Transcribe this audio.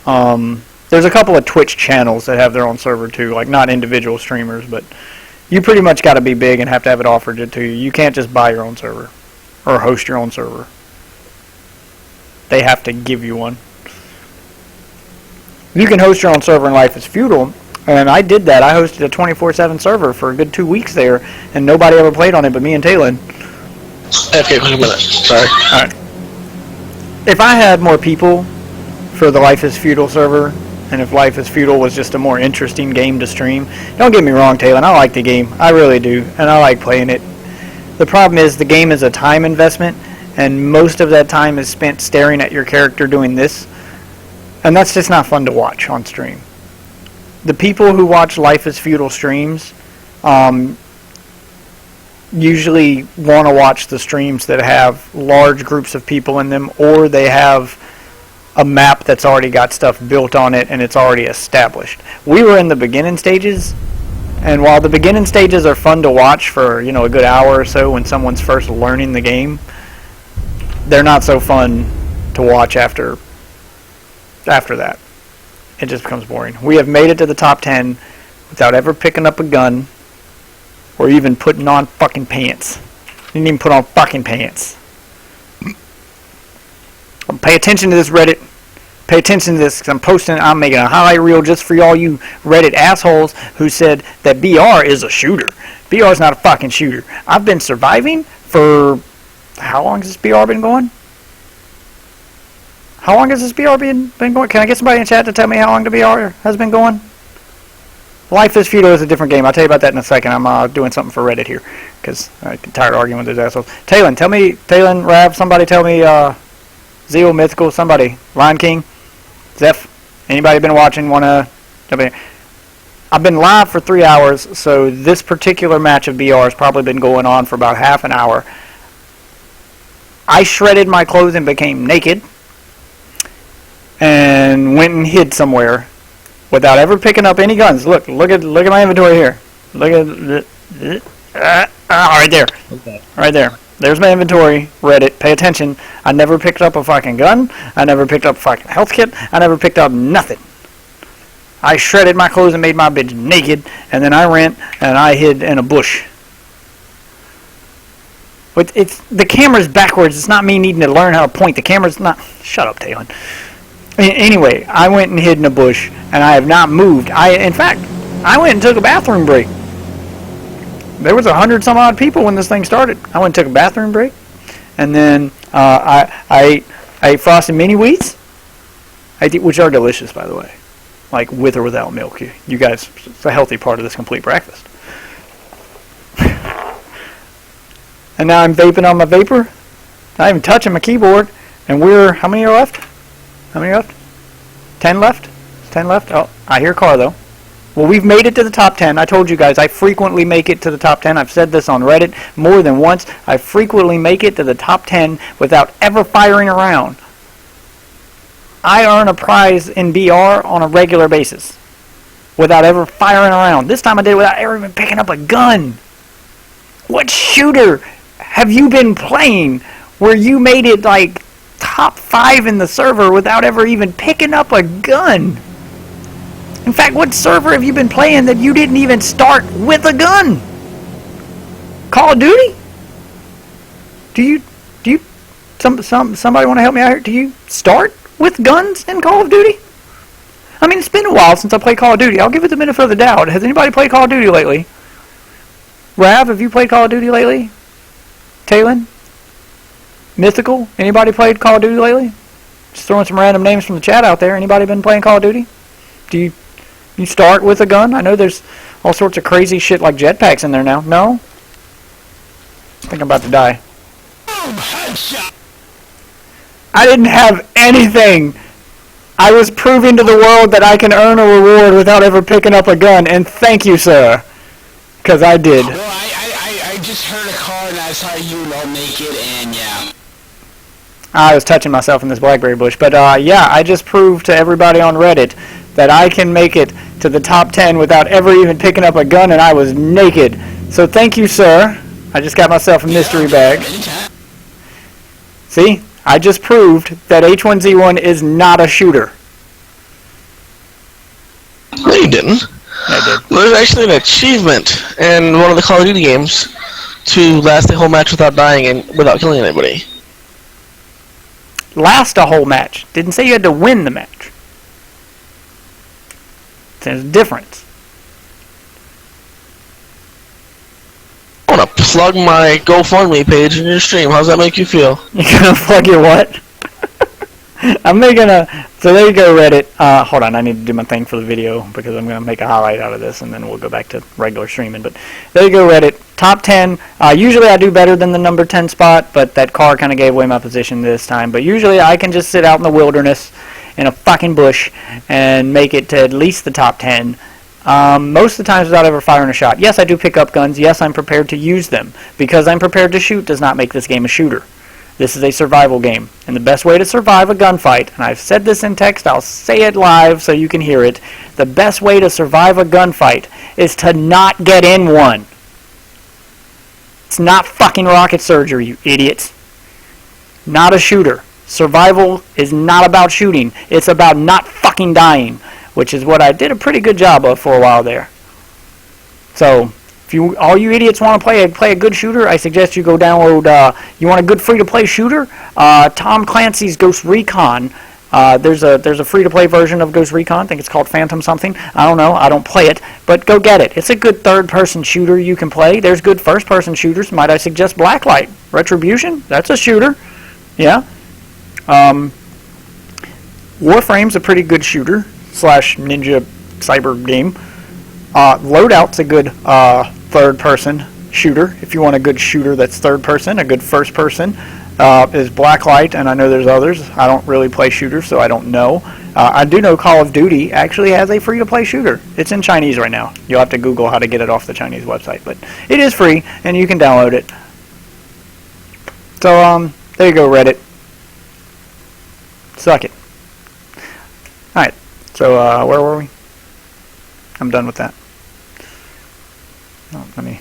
There's a couple of Twitch channels that have their own server too, like not individual streamers, but you pretty much got to be big and have to have it offered to you. You can't just buy your own server or host your own server. They have to give you one. You can host your own server in Life is Feudal, and I did that. I hosted a 24/7 server for a good 2 weeks there, and nobody ever played on it but me and Talon. Okay, wait a minute. Sorry. Alright. If I had more people for the Life is Feudal server, and if Life is Feudal was just a more interesting game to stream, don't get me wrong, Talon, I like the game. I really do, and I like playing it. The problem is the game is a time investment, and most of that time is spent staring at your character doing this, and that's just not fun to watch on stream. The people who watch Life is Feudal streams usually want to watch the streams that have large groups of people in them, or they have a map that's already got stuff built on it and it's already established. We were in the beginning stages, and while the beginning stages are fun to watch for, you know, a good hour or so when someone's first learning the game, they're not so fun to watch after that. It just becomes boring. We have made it to the top 10 without ever picking up a gun or even putting on fucking pants. Didn't even put on fucking pants. Pay attention to this, Reddit. Pay attention to this, because I'm making a highlight reel just for all you Reddit assholes who said that BR is a shooter. BR is not a fucking shooter. I've been surviving for... How long has this BR been going? How long has this BR been going? Can I get somebody in chat to tell me how long the BR has been going? Life is Feudal is a different game. I'll tell you about that in a second. I'm doing something for Reddit here, because I'm tired of arguing with those assholes. Talon, Rav, somebody tell me, Zeo, Mythical, somebody, Lion King, Zeph, anybody been watching, I've been live for 3 hours, so this particular match of BR has probably been going on for about half an hour. I shredded my clothes and became naked, and went and hid somewhere without ever picking up any guns. Look at my inventory here. Look at right there. Okay. Right there. There's my inventory. Reddit. Pay attention. I never picked up a fucking gun. I never picked up a fucking health kit. I never picked up nothing. I shredded my clothes and made my bitch naked, and then I ran and I hid in a bush. But the camera's backwards. It's not me needing to learn how to point. The camera's not... Shut up, Talon. Anyway, I went and hid in a bush, and I have not moved. In fact, I went and took a bathroom break. There was 100 some odd people when this thing started. I went and took a bathroom break, and then I ate Frosted Mini Wheats, which are delicious, by the way, like with or without milk. You guys, it's a healthy part of this complete breakfast. And now I'm vaping on my vapor. Not even touching my keyboard, and how many are left? How many left? 10 left? 10 left? Oh, I hear a car, though. Well, we've made it to the top 10. I told you guys, I frequently make it to the top 10. I've said this on Reddit more than once. I frequently make it to the top 10 without ever firing around. I earn a prize in BR on a regular basis without ever firing around. This time I did it without ever even picking up a gun. What shooter have you been playing where you made it like top 5 in the server without ever even picking up a gun? In fact, what server have you been playing that you didn't even start with a gun? Call of Duty? Somebody want to help me out here? Do you start with guns in Call of Duty? I mean, it's been a while since I played Call of Duty. I'll give it the benefit of the doubt. Has anybody played Call of Duty lately? Rav, have you played Call of Duty lately? Talon? Mythical? Anybody played Call of Duty lately? Just throwing some random names from the chat out there. Anybody been playing Call of Duty? Do you start with a gun? I know there's all sorts of crazy shit like jetpacks in there now. No? I think I'm about to die. I didn't have anything. I was proving to the world that I can earn a reward without ever picking up a gun, and thank you, sir. Because I did. Well, I just heard a car and I saw you all naked, and yeah. I was touching myself in this blackberry bush. But yeah, I just proved to everybody on Reddit that I can make it to the top 10 without ever even picking up a gun, and I was naked. So thank you, sir. I just got myself a mystery bag. See? I just proved that H1Z1 is not a shooter. No, you didn't. I did. There's actually an achievement in one of the Call of Duty games to last a whole match without dying and without killing anybody. Last a whole match. Didn't say you had to win the match. There's a difference. I want to plug my GoFundMe page in your stream. How's that make you feel? You're gonna plug your what? I'm making a. So there you go, Reddit. Hold on, I need to do my thing for the video because I'm gonna make a highlight out of this, and then we'll go back to regular streaming. But there you go, Reddit. Top 10. Usually I do better than the number 10 spot, but that car kind of gave away my position this time. But usually I can just sit out in the wilderness in a fucking bush and make it to at least the top 10. Most of the times without ever firing a shot. Yes, I do pick up guns. Yes, I'm prepared to use them. Because I'm prepared to shoot does not make this game a shooter. This is a survival game. And the best way to survive a gunfight, and I've said this in text, I'll say it live so you can hear it. The best way to survive a gunfight is to not get in one. It's not fucking rocket surgery, you idiots. Not a shooter. Survival is not about shooting. It's about not fucking dying, which is what I did a pretty good job of for a while there. So, if you all you idiots want to play a good shooter, I suggest you go download. You want a good free-to-play shooter? Tom Clancy's Ghost Recon. There's a free-to-play version of Ghost Recon. I think it's called Phantom something. I don't know. I don't play it, but go get it. It's a good third-person shooter you can play. There's good first-person shooters. Might I suggest Blacklight? Retribution? That's a shooter. Yeah. Warframe's a pretty good shooter / ninja cyber game. Loadout's a good third-person shooter. If you want a good shooter that's third-person, a good first-person is Blacklight, and I know there's others. I don't really play shooters, so I don't know. I do know Call of Duty actually has a free-to-play shooter. It's in Chinese right now. You'll have to Google how to get it off the Chinese website, but it is free, and you can download it. So, there you go, Reddit. Suck it. Alright, so where were we? I'm done with that. Oh, let me